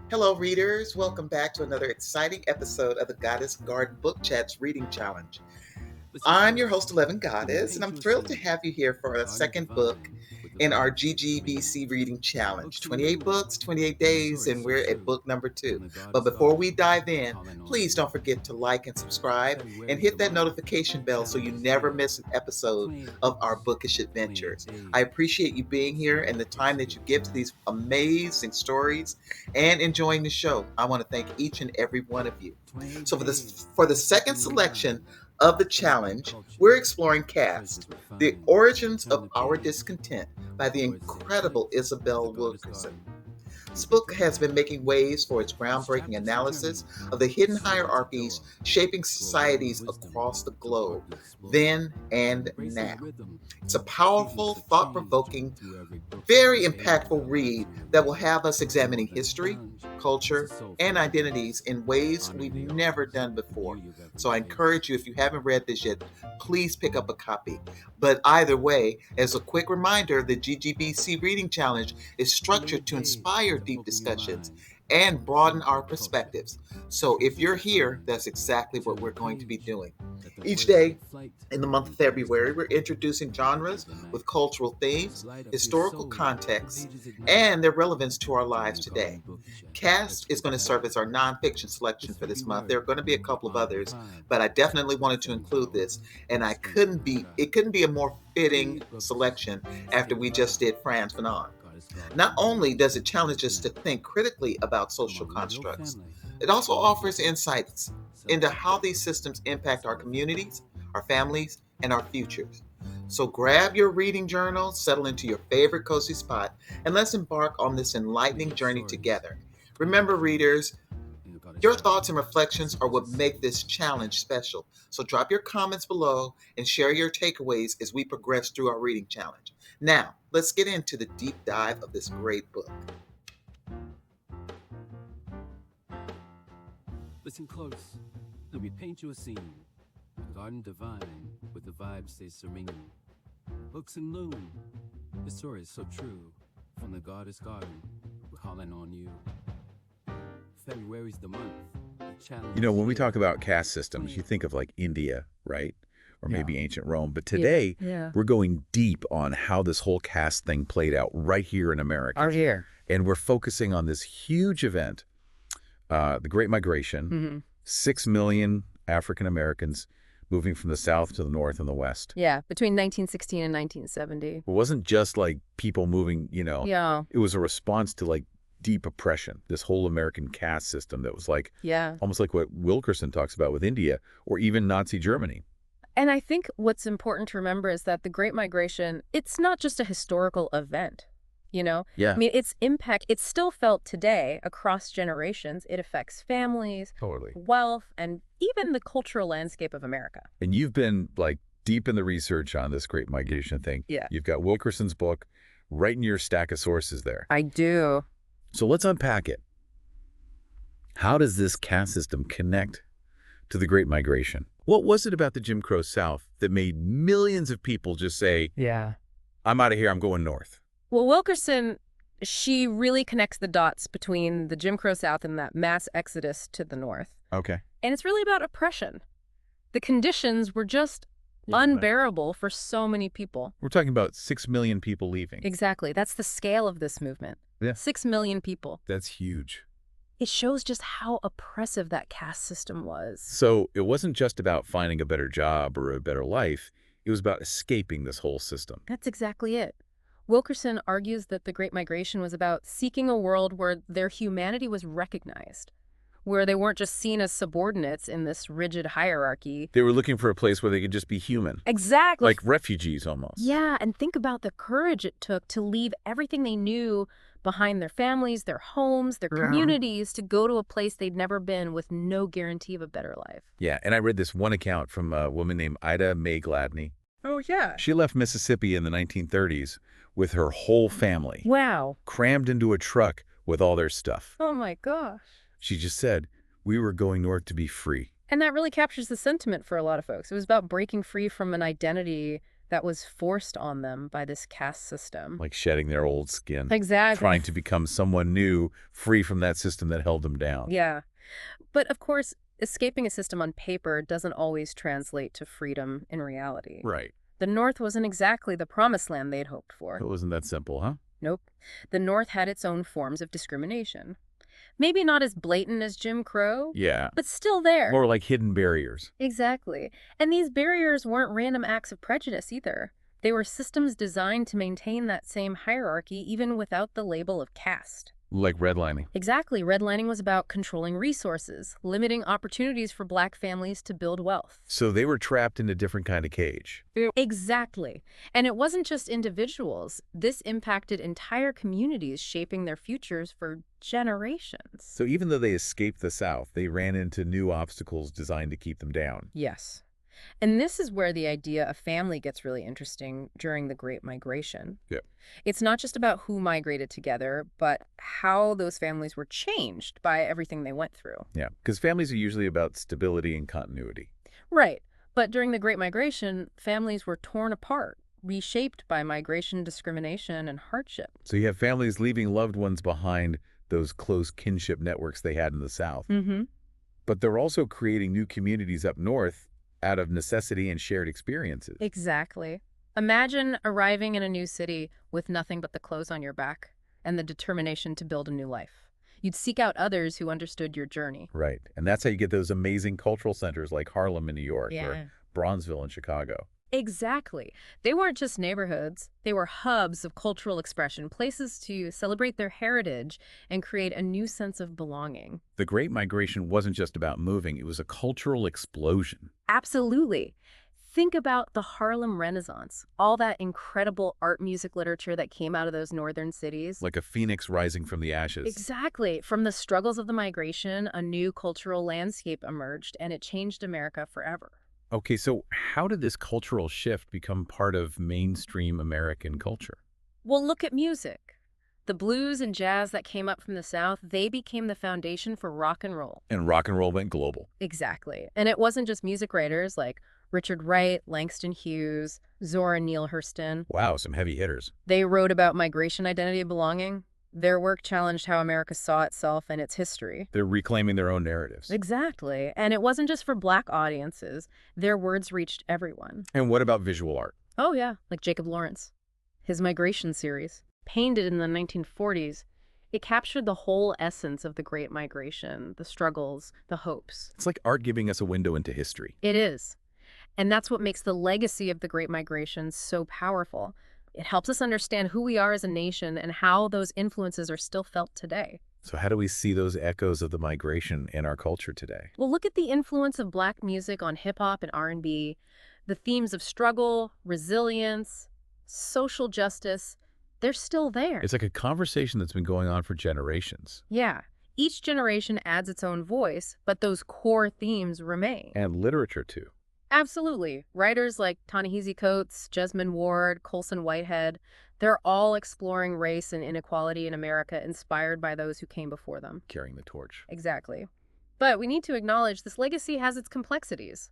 Hello, readers. Welcome back to another exciting episode of the Goddess Garden Book Chats Reading Challenge. I'm your host, 11 Goddess, and I'm thrilled to have you here for a second book in our GGBC Reading Challenge. 28 books, 28 days, and we're at book number 2. But before we dive in, please don't forget to like and subscribe and hit that notification bell so you never miss an episode of our bookish adventures. I appreciate you being here and the time that you give to these amazing stories and enjoying the show. I want to thank each and every one of you. So for the second selection of the challenge, we're exploring Caste, The Origins of Our Discontent by the incredible ISABEL Wilkerson. This book has been making waves for its groundbreaking analysis of the hidden hierarchies shaping societies across the globe, then and now. It's a powerful, thought-provoking, very impactful read that will have us examining history, culture, and identities in ways we've never done before. So I encourage you, if you haven't read this yet, please pick up a copy. But either way, as a quick reminder, the GGBC Reading Challenge is structured to inspire deep discussions and broaden our perspectives. So if you're here, that's exactly what we're going to be doing. Each day in the month of February, we're introducing genres with cultural themes, historical contexts, and their relevance to our lives today. Caste is going to serve as our nonfiction selection for this month. There are going to be a couple of others, but I definitely wanted to include this, and it couldn't be a more fitting selection after we just did Frantz Fanon. Not only does it challenge us to think critically about social constructs, it also offers insights into how these systems impact our communities, our families, and our futures. So grab your reading journal, settle into your favorite cozy spot, and let's embark on this enlightening journey together. Remember, readers, your thoughts and reflections are what make this challenge special. So drop your comments below and share your takeaways as we progress through our reading challenge. Now, let's get into the deep dive of this great book. Listen close. Let me paint you a scene. A garden divine, with the vibe stays serene. Books and loom. The story is so true. From the Goddess Garden, we're calling on you. February's the month. When we talk about caste systems, you think of like India, right? Or maybe ancient Rome. But today, we're going deep on how this whole caste thing played out right here in America. Right here. And we're focusing on this huge event, the Great Migration, 6 million African Americans moving from the South to the North and the West. Yeah, between 1916 and 1970. It wasn't just like people moving, Yeah. It was a response to like deep oppression, this whole American caste system that was like, almost like what Wilkerson talks about with India or even Nazi Germany. And I think what's important to remember is that the Great Migration, it's not just a historical event, Yeah. I mean, its impact, it's still felt today across generations. It affects families, Totally. wealth, and even the cultural landscape of America. And you've been like deep in the research on this Great Migration thing. Yeah. You've got Wilkerson's book right in your stack of sources there. I do. So let's unpack it. How does this caste system connect to the Great Migration? What was it about the Jim Crow South that made millions of people just say, I'm out of here, I'm going north? Well, Wilkerson, she really connects the dots between the Jim Crow South and that mass exodus to the North. Okay. And it's really about oppression. The conditions were just unbearable for so many people. We're talking about 6 million people leaving. Exactly. That's the scale of this movement. Yeah. 6 million people. That's huge. It shows just how oppressive that caste system was. So it wasn't just about finding a better job or a better life. It was about escaping this whole system. That's exactly it. Wilkerson argues that the Great Migration was about seeking a world where their humanity was recognized, where they weren't just seen as subordinates in this rigid hierarchy. They were looking for a place where they could just be human. Exactly. Like refugees almost. Yeah, and think about the courage it took to leave everything they knew behind, their families, their homes, their communities, to go to a place they'd never been with no guarantee of a better life. Yeah, and I read this one account from a woman named Ida Mae Gladney. Oh, yeah. She left Mississippi in the 1930s with her whole family. Wow. Crammed into a truck with all their stuff. Oh, my gosh. She just said, we were going north to be free. And that really captures the sentiment for a lot of folks. It was about breaking free from an identity that was forced on them by this caste system. Like shedding their old skin. Exactly. Trying to become someone new, free from that system that held them down. Yeah. But of course, escaping a system on paper doesn't always translate to freedom in reality. Right. The North wasn't exactly the promised land they'd hoped for. It wasn't that simple, huh? Nope. The North had its own forms of discrimination. Maybe not as blatant as Jim Crow, Yeah. but still there. More like hidden barriers. Exactly. And these barriers weren't random acts of prejudice either. They were systems designed to maintain that same hierarchy even without the label of caste. Like redlining. Exactly. Redlining was about controlling resources, limiting opportunities for Black families to build wealth. So they were trapped in a different kind of cage. Exactly. And it wasn't just individuals. This impacted entire communities, shaping their futures for generations. So even though they escaped the South, they ran into new obstacles designed to keep them down. Yes. And this is where the idea of family gets really interesting during the Great Migration. Yeah. It's not just about who migrated together, but how those families were changed by everything they went through. Yeah, because families are usually about stability and continuity. Right. But during the Great Migration, families were torn apart, reshaped by migration, discrimination, and hardship. So you have families leaving loved ones behind, those close kinship networks they had in the South. Mm-hmm. But they're also creating new communities up north out of necessity and shared experiences. Exactly. Imagine arriving in a new city with nothing but the clothes on your back and the determination to build a new life. You'd seek out others who understood your journey. Right. And that's how you get those amazing cultural centers like Harlem in New York or Bronzeville in Chicago. Exactly. They weren't just neighborhoods. They were hubs of cultural expression, places to celebrate their heritage and create a new sense of belonging. The Great Migration wasn't just about moving. It was a cultural explosion. Absolutely. Think about the Harlem Renaissance, all that incredible art, music, literature that came out of those northern cities. Like a phoenix rising from the ashes. Exactly. From the struggles of the migration, a new cultural landscape emerged, and it changed America forever. Okay, so how did this cultural shift become part of mainstream American culture? Well, look at music. The blues and jazz that came up from the South, they became the foundation for rock and roll. And rock and roll went global. Exactly. And it wasn't just music writers like Richard Wright, Langston Hughes, Zora Neale Hurston. Wow, some heavy hitters. They wrote about migration, identity, and belonging. Their work challenged how America saw itself and its history. They're reclaiming their own narratives. Exactly. And it wasn't just for Black audiences. Their words reached everyone. And what about visual art? Oh, yeah, like Jacob Lawrence. His Migration series, painted in the 1940s, it captured the whole essence of the Great Migration, the struggles, the hopes. It's like art giving us a window into history. It is. And that's what makes the legacy of the Great Migration so powerful. It helps us understand who we are as a nation and how those influences are still felt today. So how do we see those echoes of the migration in our culture today? Well, look at the influence of Black music on hip-hop and R&B, the themes of struggle, resilience, social justice. They're still there. It's like a conversation that's been going on for generations. Yeah. Each generation adds its own voice, but those core themes remain. And literature, too. Absolutely. Writers like Ta-Nehisi Coates, Jesmyn Ward, Colson Whitehead, they're all exploring race and inequality in America, inspired by those who came before them. Carrying the torch. Exactly. But we need to acknowledge this legacy has its complexities.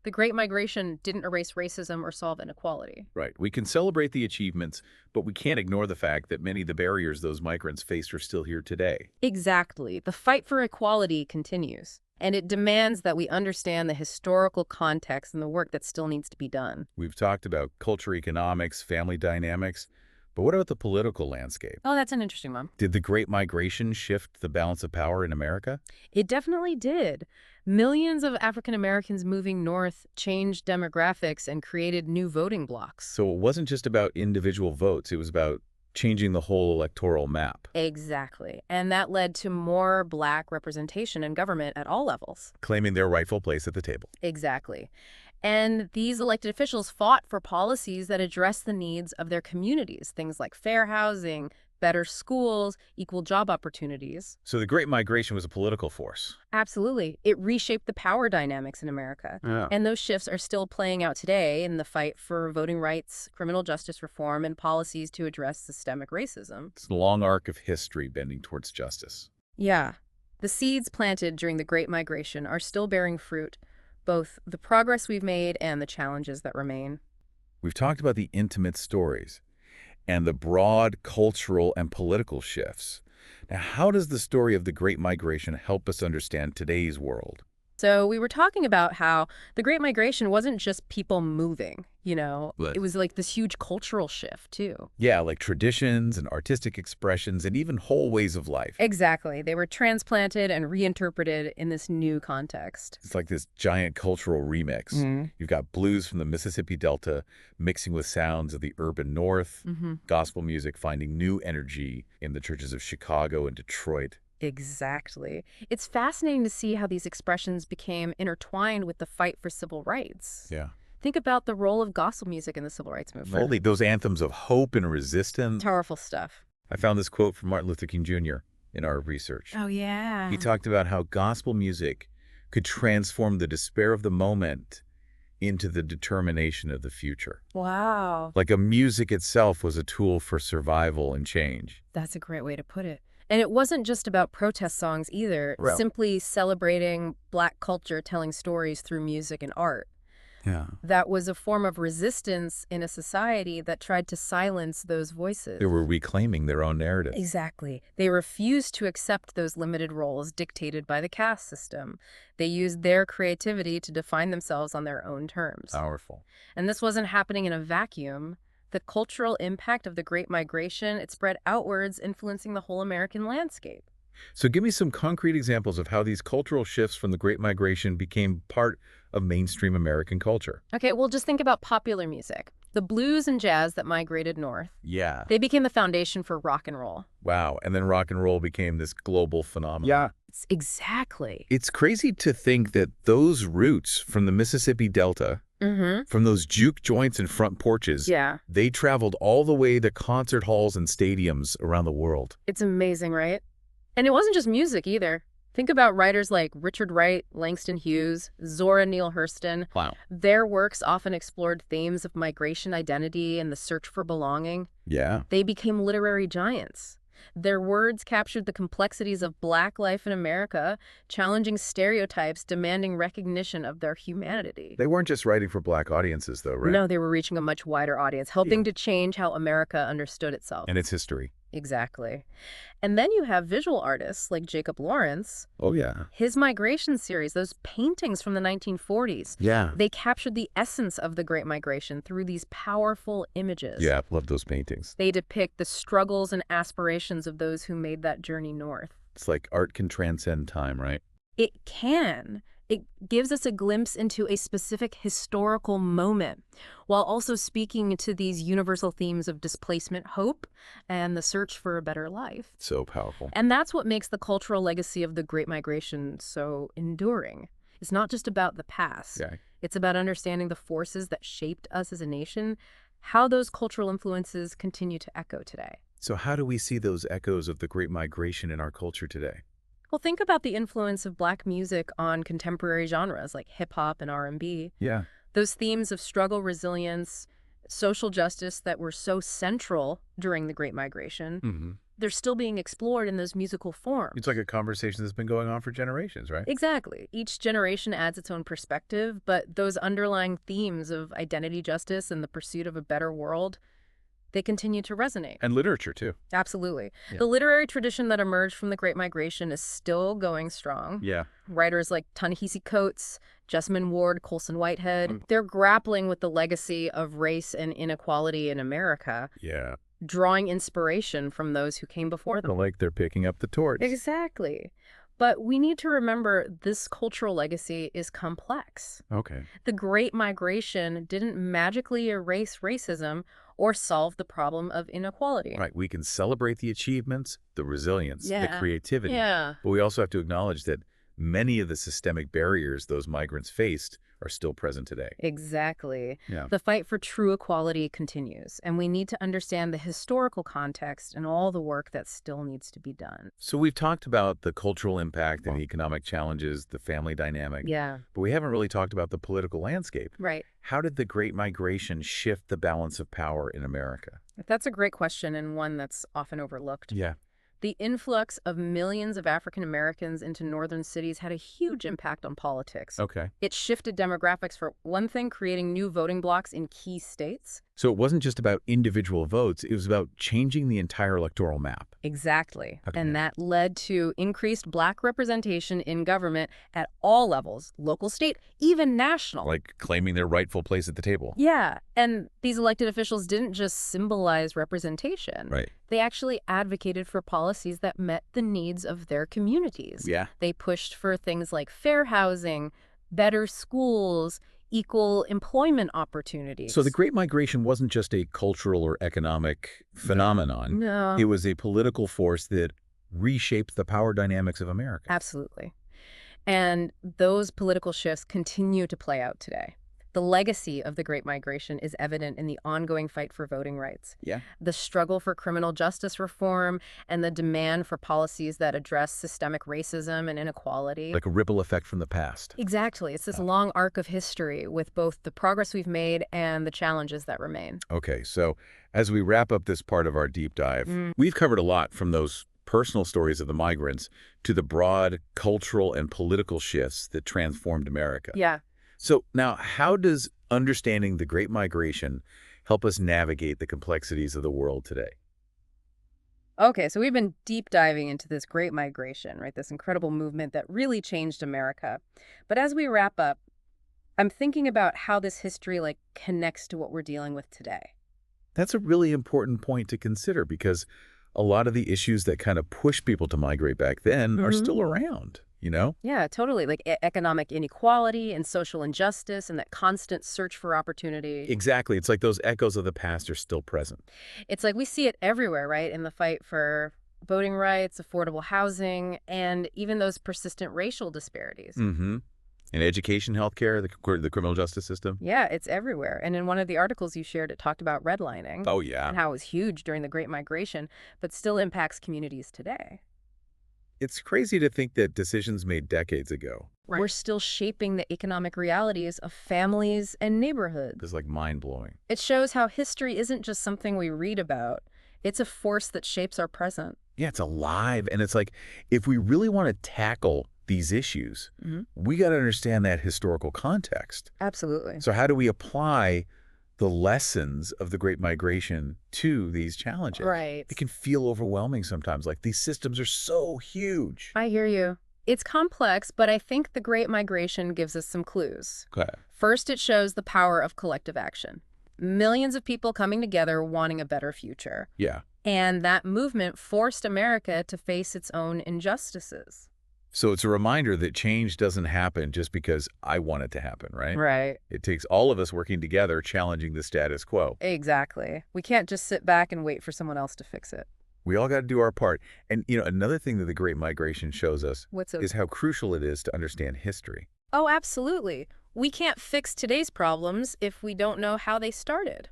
The Great Migration didn't erase racism or solve inequality. Right. We can celebrate the achievements, but we can't ignore the fact that many of the barriers those migrants faced are still here today. Exactly. The fight for equality continues. And it demands that we understand the historical context and the work that still needs to be done. We've talked about culture, economics, family dynamics, but what about the political landscape? Oh, that's an interesting one. Did the Great Migration shift the balance of power in America? It definitely did. Millions of African Americans moving north changed demographics and created new voting blocs. So it wasn't just about individual votes, it was about changing the whole electoral map. Exactly. And that led to more Black representation in government at all levels. Claiming their rightful place at the table. Exactly. And these elected officials fought for policies that address the needs of their communities, things like fair housing, better schools, equal job opportunities. So the Great Migration was a political force. Absolutely. It reshaped the power dynamics in America. Yeah. And those shifts are still playing out today in the fight for voting rights, criminal justice reform, and policies to address systemic racism. It's a long arc of history bending towards justice. Yeah. The seeds planted during the Great Migration are still bearing fruit, both the progress we've made and the challenges that remain. We've talked about the intimate stories and the broad cultural and political shifts. Now, how does the story of the Great Migration help us understand today's world? So we were talking about how the Great Migration wasn't just people moving, But It was like this huge cultural shift, too. yeah, like traditions and artistic expressions and even whole ways of life. Exactly. They were transplanted and reinterpreted in this new context. It's like this giant cultural remix. You've got blues from the Mississippi Delta mixing with sounds of the urban north, gospel music finding new energy in the churches of Chicago and Detroit. Exactly. It's fascinating to see how these expressions became intertwined with the fight for civil rights. Yeah. Think about the role of gospel music in the civil rights movement. Fully, those anthems of hope and resistance. Powerful stuff. I found this quote from Martin Luther King Jr. in our research. Oh, yeah. He talked about how gospel music could transform the despair of the moment into the determination of the future. Wow. Like a music itself was a tool for survival and change. That's a great way to put it. And it wasn't just about protest songs either, Well, simply celebrating Black culture, telling stories through music and art. yeah. That was a form of resistance in a society that tried to silence those voices. They were reclaiming their own narrative. Exactly. They refused to accept those limited roles dictated by the caste system. They used their creativity to define themselves on their own terms. Powerful. And this wasn't happening in a vacuum. The cultural impact of the Great Migration, it spread outwards, influencing the whole American landscape. So give me some concrete examples of how these cultural shifts from the Great Migration became part of mainstream American culture. Okay, well, just think about popular music. The blues and jazz that migrated north, Yeah. they became the foundation for rock and roll. Wow. And then rock and roll became this global phenomenon. Yeah. Exactly. It's crazy to think that those roots from the Mississippi Delta, from those juke joints and front porches, Yeah. they traveled all the way to concert halls and stadiums around the world. It's amazing, right? And it wasn't just music either. Think about writers like Richard Wright, Langston Hughes, Zora Neale Hurston. Wow. Their works often explored themes of migration identity and the search for belonging. Yeah. They became literary giants. Their words captured the complexities of Black life in America, challenging stereotypes, demanding recognition of their humanity. They weren't just writing for Black audiences, though, right? No, they were reaching a much wider audience, helping to change how America understood itself. And its history. Exactly. And then you have visual artists like Jacob Lawrence. Oh, yeah. His migration series, those paintings from the 1940s, Yeah. they captured the essence of the Great Migration through these powerful images. Yeah, love those paintings. They depict the struggles and aspirations of those who made that journey north. It's like art can transcend time, right? It can. It gives us a glimpse into a specific historical moment, while also speaking to these universal themes of displacement, hope, and the search for a better life. So powerful. And that's what makes the cultural legacy of the Great Migration so enduring. It's not just about the past. Yeah. It's about understanding the forces that shaped us as a nation, how those cultural influences continue to echo today. So how do we see those echoes of the Great Migration in our culture today? Well, think about the influence of Black music on contemporary genres like hip-hop and R&B. Yeah. Those themes of struggle, resilience, social justice that were so central during the Great Migration, they're still being explored in those musical forms. It's like a conversation that's been going on for generations, right? Exactly. Each generation adds its own perspective, but those underlying themes of identity justice and the pursuit of a better world, they continue to resonate. And literature, too. Absolutely. Yeah. The literary tradition that emerged from the Great Migration is still going strong. Yeah. Writers like Ta-Nehisi Coates, Jessamine Ward, Colson Whitehead, they're grappling with the legacy of race and inequality in America, Yeah. drawing inspiration from those who came before them. Like they're picking up the torch. Exactly. But we need to remember this cultural legacy is complex. Okay. The Great Migration didn't magically erase racism or solve the problem of inequality. Right. We can celebrate the achievements, the resilience, the creativity. Yeah. But we also have to acknowledge that many of the systemic barriers those migrants faced are still present today. Exactly. Yeah. The fight for true equality continues, and we need to understand the historical context and all the work that still needs to be done. So we've talked about the cultural impact and economic challenges, the family dynamic. Yeah. But we haven't really talked about the political landscape. Right. How did the Great Migration shift the balance of power in America? That's a great question and one that's often overlooked. Yeah. The influx of millions of African Americans into northern cities had a huge impact on politics. Okay. It shifted demographics, for one thing, creating new voting blocks in key states. So it wasn't just about individual votes, it was about changing the entire electoral map. Exactly. Okay. And that led to increased Black representation in government at all levels, local, state, even national. Like claiming their rightful place at the table. Yeah. And these elected officials didn't just symbolize representation. Right. They actually advocated for policies that met the needs of their communities. Yeah. They pushed for things like fair housing, better schools, equal employment opportunities. So the Great Migration wasn't just a cultural or economic phenomenon. No. It was a political force that reshaped the power dynamics of America. Absolutely. And those political shifts continue to play out today. The legacy of the Great Migration is evident in the ongoing fight for voting rights. Yeah. The struggle for criminal justice reform and the demand for policies that address systemic racism and inequality. Like a ripple effect from the past. Exactly. It's this long arc of history with both the progress we've made and the challenges that remain. Okay, so as we wrap up this part of our deep dive, we've covered a lot from those personal stories of the migrants to the broad cultural and political shifts that transformed America. Yeah. So now, how does understanding the Great Migration help us navigate the complexities of the world today? Okay, so we've been deep diving into this Great Migration, right? This incredible movement that really changed America. But as we wrap up, I'm thinking about how this history connects to what we're dealing with today. That's a really important point to consider because a lot of the issues that kind of push people to migrate back then are still around. You know? Yeah, totally. Like economic inequality and social injustice and that constant search for opportunity. Exactly. It's like those echoes of the past are still present. It's like we see it everywhere, right? In the fight for voting rights, affordable housing, and even those persistent racial disparities. Mm-hmm. In education, healthcare, the criminal justice system. Yeah, it's everywhere. And in one of the articles you shared, it talked about redlining. Oh, yeah. And how it was huge during the Great Migration, but still impacts communities today. It's crazy to think that decisions made decades ago. Right. We're still shaping the economic realities of families and neighborhoods. It's like mind-blowing. It shows how history isn't just something we read about. It's a force that shapes our present. Yeah, it's alive. And it's like, if we really want to tackle these issues, we got to understand that historical context. Absolutely. So how do we apply the lessons of the Great Migration to these challenges? Right. It can feel overwhelming sometimes, like these systems are so huge. I hear you. It's complex, but I think the Great Migration gives us some clues. Okay. First, it shows the power of collective action. Millions of people coming together wanting a better future. Yeah. And that movement forced America to face its own injustices. So it's a reminder that change doesn't happen just because I want it to happen, right? Right. It takes all of us working together, challenging the status quo. Exactly. We can't just sit back and wait for someone else to fix it. We all got to do our part. And, another thing that the Great Migration shows us is how crucial it is to understand history. Oh, absolutely. We can't fix today's problems if we don't know how they started.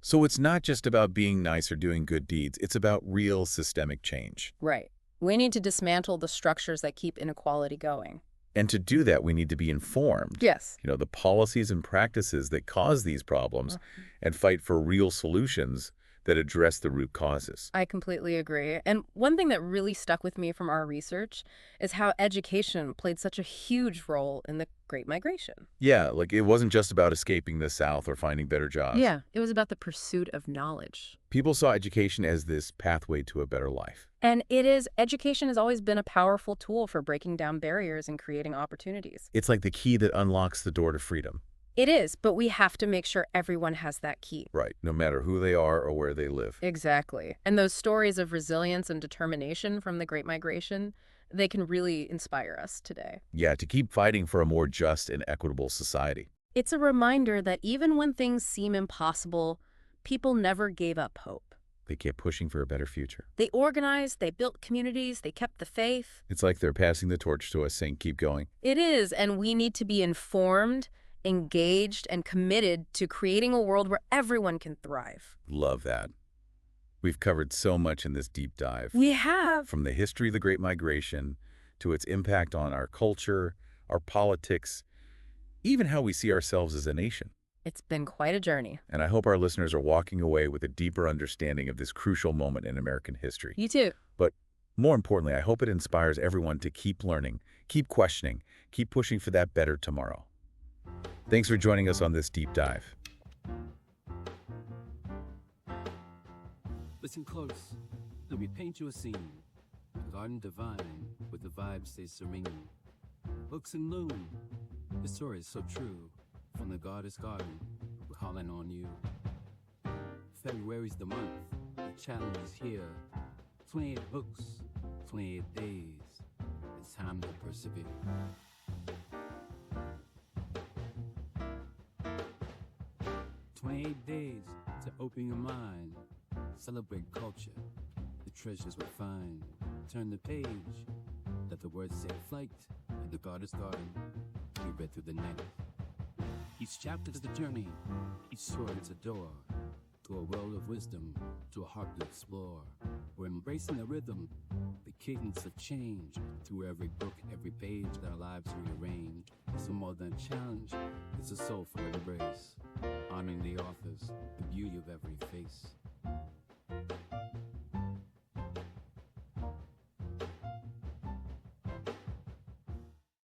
So it's not just about being nice or doing good deeds. It's about real systemic change. Right. We need to dismantle the structures that keep inequality going. And to do that, we need to be informed. Yes. The policies and practices that cause these problems and fight for real solutions that address the root causes. I completely agree. And one thing that really stuck with me from our research is how education played such a huge role in the Great Migration. Yeah, like it wasn't just about escaping the South or finding better jobs. Yeah, it was about the pursuit of knowledge. People saw education as this pathway to a better life. And education has always been a powerful tool for breaking down barriers and creating opportunities. It's like the key that unlocks the door to freedom. It is, but we have to make sure everyone has that key. Right, no matter who they are or where they live. Exactly. And those stories of resilience and determination from the Great Migration, they can really inspire us today. Yeah, to keep fighting for a more just and equitable society. It's a reminder that even when things seem impossible, people never gave up hope. They kept pushing for a better future. They organized, they built communities, they kept the faith. It's like they're passing the torch to us, saying, keep going. It is, and we need to be informed, engaged, and committed to creating a world where everyone can thrive. Love that. We've covered so much in this deep dive. We have. From the history of the Great Migration to its impact on our culture, our politics, even how we see ourselves as a nation. It's been quite a journey. And I hope our listeners are walking away with a deeper understanding of this crucial moment in American history. You too. But More importantly, I hope it inspires everyone to keep learning, keep questioning, keep pushing for that better tomorrow. Thanks for joining us on this deep dive. Listen close. Let me paint you a scene. A garden divine, with the vibe stays serene. Books and loom. The story is so true. From the Goddess Garden, we're calling on you. February's the month. The challenge is here. 28 books, 28 days. It's time to persevere. "28 days to open your mind. Celebrate culture, the treasures we find. Turn the page, let the words take flight. In the Goddess Garden, we read through the night. Each chapter is a journey, each story is a door. To a world of wisdom, to a heart to explore. We're embracing the rhythm, the cadence of change. Through every book, every page, that our lives rearrange. It's more than a challenge, it's a soulful embrace. Honoring the authors, the beauty of every face.